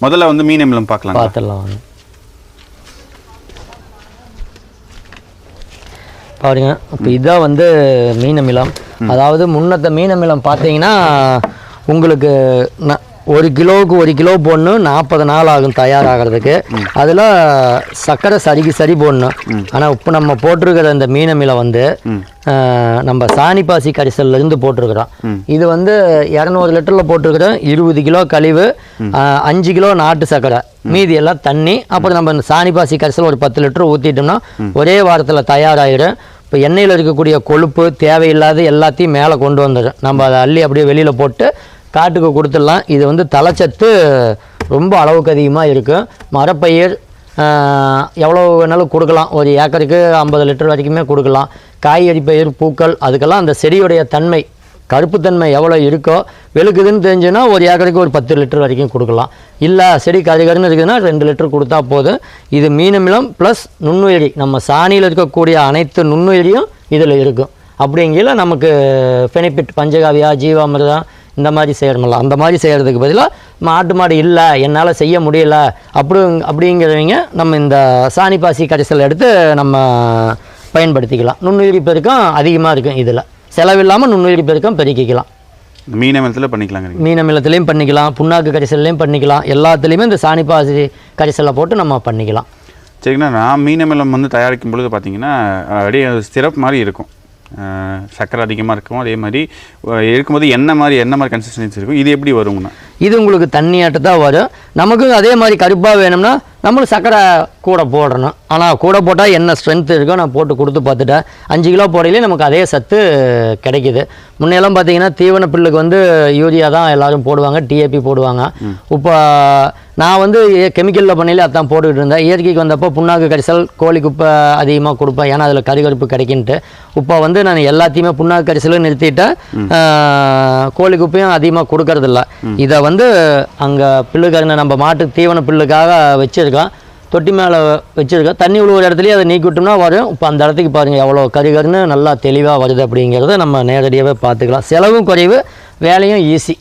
முதல்ல வந்து மீன் அமிலம் பார்க்கலாம். பார்த்துடலாம் பாருங்க. இப்போ இதான் வந்து மீன் அமிலம். அதாவது முன்னத்த மீன் அமிலம் பார்த்தீங்கன்னா உங்களுக்கு 1 கிலோவுக்கு 1 கிலோ போடணும், 40 நாள் ஆகும் தயாராகிறதுக்கு. அதில் சர்க்கரை சரி போடணும். ஆனால் இப்போ நம்ம போட்டிருக்கிற இந்த மீன் அமிலம் வந்து நம்ம சாணிப்பாசி கரைசல்லேருந்து போட்டிருக்கிறோம். இது வந்து 200 லிட்டரில் போட்டிருக்கிறோம். 20 கிலோ கழிவு, 5 கிலோ நாட்டு சர்க்கரை, மீதி எல்லாம் தண்ணி. அப்புறம் நம்ம இந்த சாணிப்பாசி கரைசல் ஒரு 10 லிட்டர் ஊற்றிட்டோம்னா ஒரே வாரத்தில் தயாராகிடும். இப்போ எண்ணெயில் இருக்கக்கூடிய கொழுப்பு தேவையில்லாத எல்லாத்தையும் மேலே கொண்டு வந்துடும். நம்ம அதை அள்ளி அப்படியே வெளியில் போட்டு காட்டுக்கு கொடுத்துடலாம். இது வந்து தலைச்சத்து ரொம்ப அளவுக்கு அதிகமாக இருக்கும். மரப்பயிர் எவ்வளோ வேணாலும் கொடுக்கலாம். ஒரு ஏக்கருக்கு 50 லிட்டர் வரைக்குமே கொடுக்கலாம். காய்கறி பயிர், பூக்கள், அதுக்கெல்லாம் அந்த செடியுடைய தன்மை, கருப்புத்தன்மை எவ்வளோ இருக்கோ, வெளுக்குதுன்னு தெரிஞ்சுன்னா ஒரு ஏக்கருக்கு ஒரு 10 லிட்டர் வரைக்கும் கொடுக்கலாம். இல்லை செடி கருகருன்னு இருக்குதுன்னா 2 லிட்டர் கொடுத்தா போதும். இது மீன் அமிலம் ப்ளஸ் நுண்ணுயிரி. நம்ம சாணியில் இருக்கக்கூடிய அனைத்து நுண்ணுயிரியும் இதில் இருக்கும். அப்படிங்கிற நமக்கு பெனிஃபிட் பஞ்சகாவியா, ஜீவாமிர்தம் இந்த மாதிரி செய்யணும்ல. அந்த மாதிரி செய்கிறதுக்கு பதிலாக மாட்டு மாடு இல்லை, என்னால் செய்ய முடியல அப்படிங்கிறவங்க நம்ம இந்த சாணிப்பாசி கரைசல் எடுத்து நம்ம பயன்படுத்திக்கலாம். நுண்ணுயிரி பெருக்கம் அதிகமாக இருக்கும். இதில் செலவில்லாமல் நுண்ணுயிரி பெருக்கம் பெருக்கிக்கலாம். மீன் அமிலத்தில் பண்ணிக்கலாங்க. மீன் அமிலத்துலேயும் பண்ணிக்கலாம், புண்ணாக்கு கரைசல்லையும் பண்ணிக்கலாம். எல்லாத்துலேயுமே இந்த சாணிப்பாசி கரைசலை போட்டு நம்ம பண்ணிக்கலாம். சரிங்கண்ணா, நான் மீன் அமிலம் வந்து தயாரிக்கும் பொழுது பார்த்தீங்கன்னா அப்படியே சிரப் மாதிரி இருக்கும். சக்கரை அதிகமாக இருக்கும். அதே மாதிரி இருக்கும்போது என்ன மாதிரி கன்சிஸ்டன்சி இருக்கும். இது எப்படி வருங்கண்ணா? இது உங்களுக்கு தண்ணியாட்டு தான் வரும். நமக்கு அதே மாதிரி கருப்பாக வேணும்னா நம்மளும் சக்கரை கூட போடணும். ஆனால் கூட போட்டால் என்ன ஸ்ட்ரென்த் இருக்கோ நான் போட்டு கொடுத்து பார்த்துட்டேன். 5 கிலோ போடையிலே நமக்கு அதே சத்து கிடைக்கிது. முன்னையெல்லாம் பார்த்தீங்கன்னா தீவன புல்லுக்கு வந்து யூரியா தான் எல்லோரும் போடுவாங்க, டிஏபி போடுவாங்க. இப்போ நான் வந்து கெமிக்கலில் பண்ணையில் அதான் போட்டுக்கிட்டு இருந்தேன். இயற்கைக்கு வந்தப்போ புண்ணாக்கு கரைசல், கோழி குப்பை அதிகமாக கொடுப்பேன். ஏன்னா அதில் கருகருப்பு கிடைக்குன்ட்டு. இப்போ வந்து நான் எல்லாத்தையுமே புண்ணாக்கு கரைசலும் நிறுத்திட்டேன், கோழி குப்பையும் அதிகமாக கொடுக்கறதில்ல. இதை வந்து அங்கே பில்லுக்காரங்க நம்ம மாட்டுக்கு தீவன பில்லுக்காக வச்சுருக்கோம். தொட்டி மேலே வச்சுருக்கோம். தண்ணி உழுவுற இடத்துலையே அதை நீக்கி விட்டோம்னா வரும். இப்போ அந்த இடத்துக்கு பாருங்கள் எவ்வளோ கருகருன்னு நல்லா தெளிவாக வருது. அப்படிங்கிறத நம்ம நேரடியாகவே பார்த்துக்கலாம். செலவும் குறைவு, வேலையும் ஈஸி,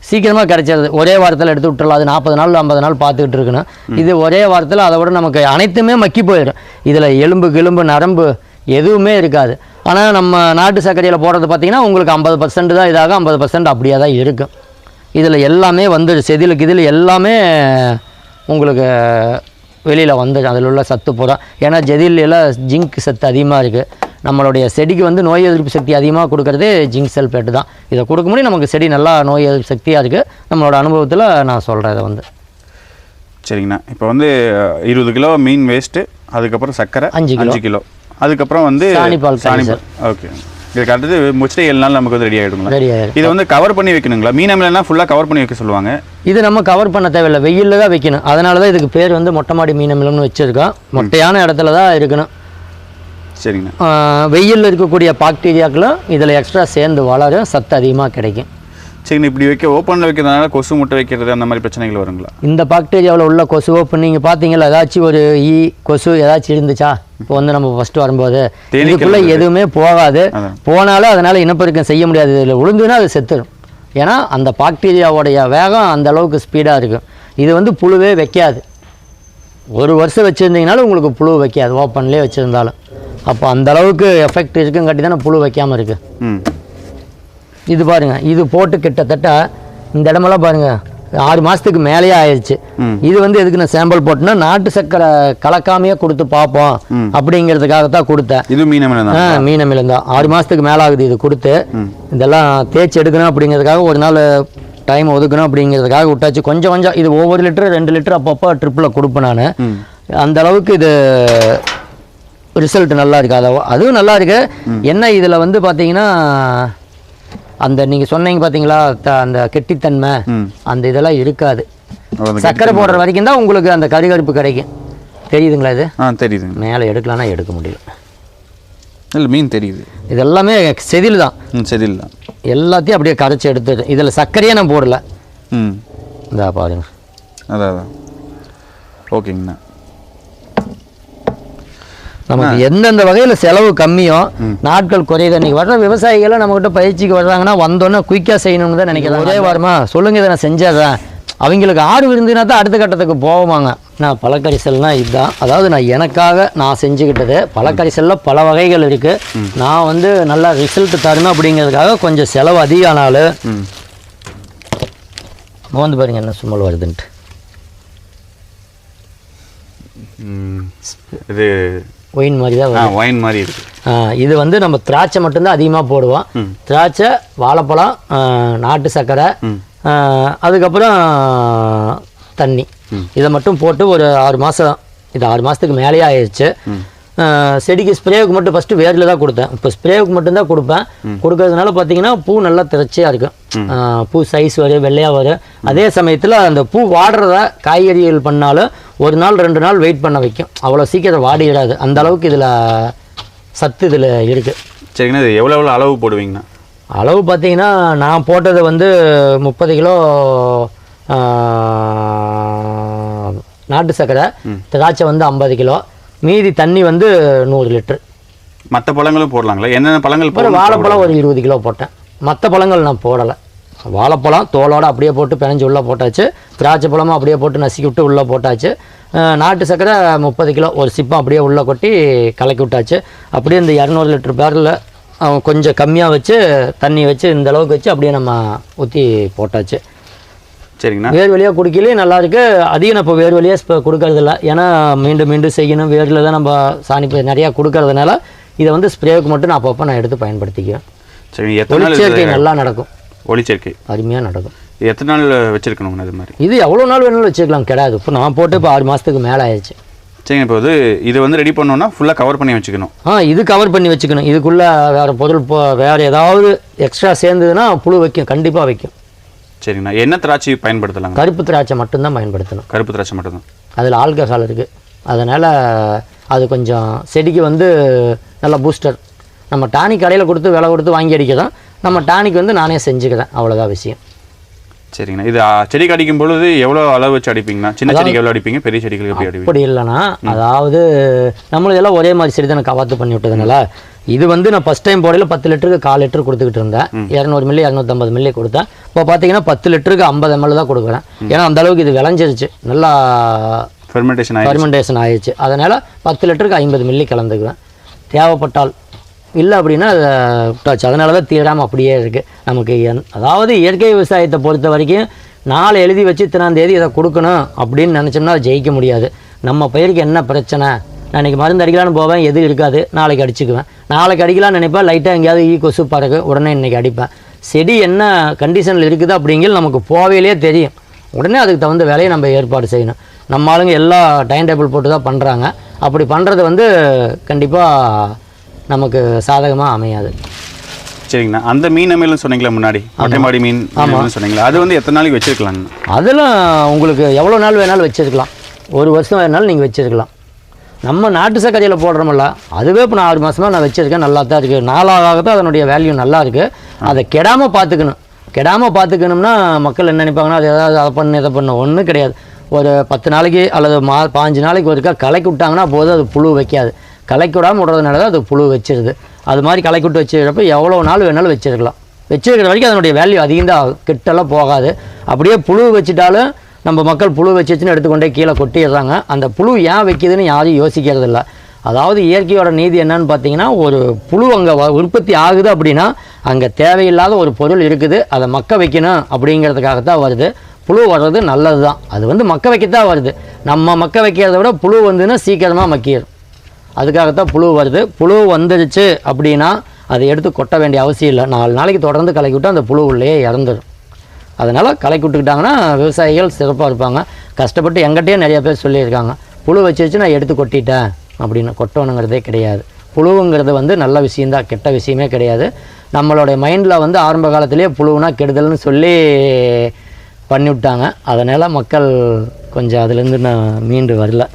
சீக்கிரமாக கிடைச்சிருது. ஒரே வாரத்தில் எடுத்து விட்டுறலாம். அது 40 நாள் 50 நாள் பார்த்துக்கிட்டு இருக்கணும். இது ஒரே வாரத்தில் அதை விட நமக்கு அனைத்துமே மக்கி போயிடும். இதில் எலும்பு கிளும்பு நரம்பு எதுவுமே இருக்காது. ஆனால் நம்ம நாட்டு சர்க்கரையில் போடுறது பார்த்திங்கன்னா உங்களுக்கு 50% தான் இதாக, 50% அப்படியே தான் இருக்கும். இதில் எல்லாமே வந்துடும். செதிலுக்கு இதில் எல்லாமே உங்களுக்கு வெளியில் வந்துடும். அதில் உள்ள சத்து பூரா. ஏன்னா ஜெதிலாம் ஜிங்க் சத்து அதிகமாக இருக்குது. நம்மளுடைய செடிக்கு வந்து நோய் எதிர்ப்பு சக்தி அதிகமாக கொடுக்குறதே ஜிங்க் சல்ஃபேட்டு தான். இதை கொடுக்க முடியும் நமக்கு செடி நல்லா நோய் எதிர்ப்பு சக்தியாக இருக்குது. நம்மளோட அனுபவத்தில் நான் சொல்கிறேன் இதை வந்து. சரிங்கண்ணா, இப்போ வந்து 20 கிலோ மீன் வேஸ்ட்டு, அதுக்கப்புறம் சர்க்கரை 5 கிலோ, அதுக்கப்புறம் வந்து சாணிப்பால். ஓகே, இதுக்கு அடுத்தது முடிச்சுட்டு 7 நாள் நமக்கு வந்து ரெடி ஆகிடுங்களா? ரெடி ஆகிடும். இதை வந்து கவர் பண்ணி வைக்கணுங்களா? மீன் அமிலம்னா ஃபுல்லாக கவர் பண்ணி வைக்க சொல்லுவாங்க. இது நம்ம கவர் பண்ண தேவையில்லை, வெயிலில் தான் வைக்கணும். அதனால தான் இதுக்கு பேர் வந்து மொட்டை மாடி மீன் அமிலம்னு வச்சுருக்கோம். மொட்டையான இடத்துல தான் இருக்கணும். சரிங்கண்ணா, வெயிலில் இருக்கக்கூடிய பாக்டீரியாக்களும் இதில் எக்ஸ்ட்ரா சேர்ந்து வளரும், சத்து அதிகமாக கிடைக்கும். சரிங்கண்ணா, இப்படி ஓப்பனில் வைக்கிறதுனால கொசு முட்டை வைக்கிறது அந்த மாதிரி பிரச்சனைகள் வருங்களா? இந்த பாக்டீரியாவில் உள்ள கொசு இப்போ நீங்கள் பார்த்தீங்களா, ஏதாச்சும் ஒரு கொசு ஏதாச்சும் இருந்துச்சா? இப்போ வந்து நம்ம ஃபஸ்ட்டு வரும்போது இதுக்குள்ளே எதுவுமே போகாது. போனாலும் அதனால் இனப்பெருக்கம் செய்ய முடியாது. இதில் உளுந்துன்னா அது செத்துடும். ஏன்னா அந்த பாக்டீரியாவோடைய வேகம் அந்த அளவுக்கு ஸ்பீடாக இருக்கும். இது வந்து புழுவே வைக்காது. 1 வருஷம் வச்சுருந்தீங்கனாலும் உங்களுக்கு புழு வைக்காது, ஓப்பன்லேயே வச்சுருந்தாலும். அப்போ அந்த அளவுக்கு எஃபெக்ட் இருக்குங்காட்டி தானே புழு வைக்காமல் இருக்குது. இது பாருங்கள், இது போட்டு கிட்டத்தட்ட இந்த இடமெல்லாம் பாருங்கள் 6 மாதத்துக்கு மேலேயே ஆயிடுச்சு. இது வந்து எதுக்கு நான் சாம்பிள் போட்டேன்னா நாட்டு சர்க்கரை கலக்காமையே கொடுத்து பார்ப்போம் அப்படிங்கிறதுக்காகத்தான் கொடுத்தேன். இது மீன் அமிலம் தான். 6 மாதத்துக்கு மேலே ஆகுது இது கொடுத்து. இதெல்லாம் தேய்ச்சி எடுக்கணும் அப்படிங்கிறதுக்காக ஒரு நாள் டைம் ஒதுக்கணும் அப்படிங்கிறதுக்காக விட்டாச்சு. கொஞ்சம் கொஞ்சம் இது ஒவ்வொரு லிட்டரு 2 லிட்டர் அப்பப்போ ட்ரிப்பில் கொடுப்பேன் நான். அந்த அளவுக்கு இது ரிசல்ட் நல்லா இருக்குது. அதுவும் நல்லா இருக்கு. என்ன இதில் வந்து பார்த்தீங்கன்னா அந்த நீங்கள் சொன்னீங்க பார்த்தீங்களா, அந்த கெட்டித்தன்மை அந்த இதெல்லாம் இருக்காது. சர்க்கரை போடுற வரைக்கும் தான் உங்களுக்கு அந்த கருகருப்பு கிடைக்கும். தெரியுதுங்களா? இது தெரியுது. மேலே எடுக்கலாம்னா எடுக்க முடியல. இல்லை, மீன் தெரியுது. இது எல்லாமே செதில் தான். செதில் தான். எல்லாத்தையும் அப்படியே கரைச்சி எடுத்துட்டு இதில் சர்க்கரையே நான் போடல. இதா பாருங்க. அதான். ஓகேங்கண்ணா, நமக்கு எந்தெந்த வகையில் செலவு கம்மியோ நாட்கள் குறையுது. இன்றைக்கி வர்ற விவசாயிகளை நம்மகிட்ட பயிற்சிக்கு வர்றாங்கன்னா வந்தோன்னே குயிக்காக செய்யணும்னு தான் நினைக்கிறேன். ஒரே வாரமா சொல்லுங்கள் இதை நான் செஞ்சாதான் அவங்களுக்கு ஆறு விருந்தினா தான் அடுத்த கட்டத்துக்கு போவாங்க. நான் பழக்கரிசல்னால் இதுதான், அதாவது நான் எனக்காக நான் செஞ்சுக்கிட்டது. பழக்கரிசலில் பல வகைகள் இருக்குது. நான் வந்து நல்லா ரிசல்ட் தரணும் அப்படிங்கிறதுக்காக கொஞ்சம் செலவு அதிகமானாலும் மோந்து பாருங்க என்ன சும்மல் வருதுன்ட்டு. இது ஒயின் மாதிரி தான் வரும். ஒயின் மாதிரி இருக்குது. இது வந்து நம்ம திராட்சை மட்டும்தான் அதிகமாக போடுவோம். திராட்சை, வாழைப்பழம், நாட்டு சர்க்கரை, அதுக்கப்புறம் தண்ணி, இதை மட்டும் போட்டு ஒரு 6 மாதம், இது 6 மாதத்துக்கு மேலேயே ஆயிடுச்சு. செடிக்கு ஸ்ப்ரேவுக்கு மட்டும் ஃபஸ்ட்டு வேரில் தான் கொடுத்தேன். இப்போ ஸ்ப்ரேவுக்கு மட்டும்தான் கொடுப்பேன். கொடுக்கறதுனால பார்த்தீங்கன்னா பூ நல்லா திரச்சியாக இருக்கும். பூ சைஸ் வரும், வெள்ளையாக வரும். அதே சமயத்தில் அந்த பூ வாடுறத காய்கறிகள் பண்ணாலும் 1 நாள் 2 நாள் வெயிட் பண்ண வைக்கும். அவ்வளோ சீக்கிரம் வாடிடாது. அந்த அளவுக்கு இதில் சத்து இதில் இருக்குது. சரிங்கண்ணா, இது எவ்வளோ அளவு போடுவீங்கண்ணா? அளவு பார்த்தீங்கன்னா நான் போட்டது வந்து 30 கிலோ நாட்டு சர்க்கரை, திராட்சை வந்து 50 கிலோ, மீதி தண்ணி வந்து 100 லிட்டரு. மற்ற பழங்களும் போடலாங்களா? என்னென்ன பழங்கள்? வாழைப்பழம் ஒரு 20 கிலோ போட்டேன். மற்ற பழங்கள் நான் போடலை. வாழைப்பழம் தோலோடு அப்படியே போட்டு பிணைஞ்சு உள்ளே போட்டாச்சு. திராட்சை பழமும் அப்படியே போட்டு நசுக்கி விட்டு உள்ளே போட்டாச்சு. நாட்டு சர்க்கரை 30 கிலோ ஒரு சிப்பம் அப்படியே உள்ளே கொட்டி கலக்கி விட்டாச்சு. அப்படியே இந்த 200 லிட்டர் பேரில் கொஞ்சம் கம்மியாக வச்சு தண்ணி வச்சு இந்த அளவுக்கு வச்சு அப்படியே நம்ம ஊற்றி போட்டாச்சு. சரிங்கண்ணா. வேர் வழியாக குடிக்கலே நல்லாயிருக்கு. அதிகம் இப்போ வேர் வழியாக இப்போ கொடுக்கறதில்ல. ஏன்னா மீண்டும் மீண்டும் செய்யணும். வேரில் தான் நம்ம சாணி நிறையா கொடுக்கறதுனால இதை வந்து ஸ்ப்ரேவுக்கு மட்டும் நான் அப்பப்போ நான் எடுத்து பயன்படுத்திக்குவேன். சரி, ஒளிச்சேர்க்கை நல்லா நடக்கும். ஒளிச்சேர்க்கை அருமையாக நடக்கும். எத்தனை நாள் வச்சுருக்கணுங்கண்ணா? இது மாதிரி இது எவ்வளோ நாள் வேணாலும் வச்சுக்கலாம், கிடையாது. இப்போ நான் போட்டு இப்போ 6 மாதத்துக்கு மேலே ஆயிடுச்சு. சரிங்க. இப்போ இது வந்து ரெடி பண்ணோன்னா ஃபுல்லாக கவர் பண்ணி வச்சுக்கணும். இது கவர் பண்ணி வச்சுக்கணும். இதுக்குள்ளே வேறு பொருள் வேறு ஏதாவது எக்ஸ்ட்ரா சேர்ந்ததுன்னா புழு வைக்கும், கண்டிப்பாக வைக்கும். சரிங்கண்ணா. என்ன திராட்சை பயன்படுத்தலாம்? கருப்பு திராட்சை மட்டும்தான் பயன்படுத்தணும். கருப்பு திராட்சை மட்டும்தான். அதில் ஆல்கஹால் இருக்குது. அதனால் அது கொஞ்சம் செடிக்கு வந்து நல்ல பூஸ்டர். நம்ம டானிக் கடையில் கொடுத்து விலை கொடுத்து வாங்கி அடிக்கிறோம். நம்ம டானிக் வந்து நானே செஞ்சுக்கிறேன், அவ்வளோதான் விஷயம். சரிங்கண்ணா. இது செடிக்கு அடிக்கும் பொழுது எவ்வளோ அளவு வச்சு அடிப்பீங்கண்ணா? சின்ன செடிக்கு எவ்வளோ அடிப்பீங்க, பெரிய செடிகளுக்கு எப்படி அடிப்பீங்க? அப்படி இல்லைண்ணா, அதாவது நம்மளுக்கு எல்லாம் ஒரே மாதிரி செடி தான் கவாத்து பண்ணி விட்டதுனால இது வந்து நான் ஃபஸ்ட் டைம் போடையில் 10 லிட்டருக்கு 1/4 லிட்டர் கொடுத்துக்கிட்டு இருந்தேன். 200 மில்லி 250 மில்லி கொடுத்தேன். இப்போ பார்த்தீங்கன்னா 10 லிட்டருக்கு 50 ml தான் கொடுக்குறேன். ஏன்னா அந்த அளவுக்கு இது விளைஞ்சிருச்சு, நல்லா ஃபெர்மெண்டேஷன் ஆயிடுச்சு. அதனால் 10 லிட்டருக்கு 50 மில்லி கலந்துக்குவேன் தேவைப்பட்டால். இல்லை அப்படின்னா அதை விட்டாச்சு. அதனால தான் தீராமல் அப்படியே இருக்குது நமக்கு. அதாவது இயற்கை விவசாயத்தை பொறுத்த வரைக்கும் நாளை எழுதி வச்சு இத்தனாம் தேதி இதை கொடுக்கணும் அப்படின்னு நினச்சோம்னா ஜெயிக்க முடியாது. நம்ம பயிருக்கு என்ன பிரச்சனை, நான் இன்றைக்கி மருந்து அடிக்கலான்னு போவேன், எது இருக்காது, நாளைக்கு அடிச்சுக்குவேன். நாளைக்கு அடிக்கலான்னு நினைப்பேன், லைட்டாக எங்கேயாவது கொசு பறகு, உடனே இன்றைக்கி அடிப்பேன். செடி என்ன கண்டிஷனில் இருக்குது அப்படிங்கிறது நமக்கு போவையிலே தெரியும். உடனே அதுக்கு தகுந்த வேலையை நம்ம ஏற்பாடு செய்யணும். நம்ம ஆளுங்க எல்லாம் டைம் டேபிள் போட்டு தான் பண்ணுறாங்க. அப்படி பண்ணுறது வந்து கண்டிப்பாக நமக்கு சாதகமாக அமையாது. சரிங்கண்ணா. அந்த மீன் அமையல்னு சொன்னீங்களா முன்னாடி, மொட்டைமாடி மீன் சொன்னீங்களா, அது வந்து எத்தனை நாளைக்கு வச்சுருக்கலாம்? அதெல்லாம் உங்களுக்கு எவ்வளோ நாள் வேணாலும் வச்சுருக்கலாம். 1 வருஷம் வேணாலும் நீங்கள் வச்சுருக்கலாம். நம்ம நாட்டு சர்க்கரையில் போடுறோமில்ல, அதுவே இப்போ நான் 6 மாதமாக நான் வச்சுருக்கேன், நல்லா தான் இருக்குது. நாளாகத்தான் அதனுடைய வேல்யூ நல்லா இருக்குது. அதை கெடாமல் பார்த்துக்கணும். கெடாமல் பார்த்துக்கணும்னா மக்கள் என்ன நினைப்பாங்கன்னா, அது ஏதாவது அதை பண்ணு இதை பண்ண ஒன்றும் கிடையாது. ஒரு 10 நாளைக்கு அல்லது 15 நாளைக்கு ஒருக்கா கலக்கி விட்டாங்கன்னா போதும், அது புழு வைக்காது. கலக்கி விடாமல் விடுறதுனால தான் அது புழு வச்சிருது. அது மாதிரி கலக்கி விட்டு வச்சுக்கிறப்ப எவ்வளோ நாள் வேணாலும் வச்சுருக்கலாம். வச்சுருக்கிற வரைக்கும் அதனுடைய வேல்யூ அதிகம் தான் ஆகும், கிட்டெல்லாம் போகாது. அப்படியே புழு வச்சுட்டாலும் நம்ம மக்கள் புழு வச்சுன்னு எடுத்துக்கொண்டே கீழே கொட்டிடுறாங்க. அந்த புழு ஏன் வைக்கிதுன்னு யாரும் யோசிக்கிறது இல்லை. அதாவது இயற்கையோட நீதி என்னன்னு பார்த்தீங்கன்னா, ஒரு புழு அங்கே உற்பத்தி ஆகுது அப்படின்னா அங்கே தேவையில்லாத ஒரு பொருள் இருக்குது, அதை மக்க வைக்கணும் அப்படிங்கிறதுக்காகத்தான் வருது. புழு வர்றது நல்லது தான். அது வந்து மக்க வைக்கத்தான் வருது. நம்ம மக்க வைக்கிறத விட புழு வந்துன்னா சீக்கிரமாக மக்கிடும். அதுக்காகத்தான் புழு வருது. புழு வந்துடுச்சு அப்படின்னா அதை எடுத்து கொட்ட வேண்டிய அவசியம் இல்லை. 4 நாளைக்கு தொடர்ந்து கலக்கி விட்டு அந்த புழு உள்ளே இறந்துடும். அதனால் கலக்கி விட்டுக்கிட்டாங்கன்னா விவசாயிகள் சிறப்பாக இருப்பாங்க. கஷ்டப்பட்டு எங்கிட்டே நிறைய பேர் சொல்லியிருக்காங்க, புழு வச்சிருச்சு நான் எடுத்து கொட்டிட்டேன் அப்படின்னு. கொட்டணுங்கிறதே கிடையாது. புழுவுங்கிறது வந்து நல்ல விஷயந்தான், கெட்ட விஷயமே கிடையாது. நம்மளுடைய மைண்டில் வந்து ஆரம்ப காலத்திலே புழுவுனா கெடுதல்னு சொல்லி பண்ணிவிட்டாங்க. அதனால் மக்கள் கொஞ்சம் அதுலேருந்து நான் மீண்டு வரல.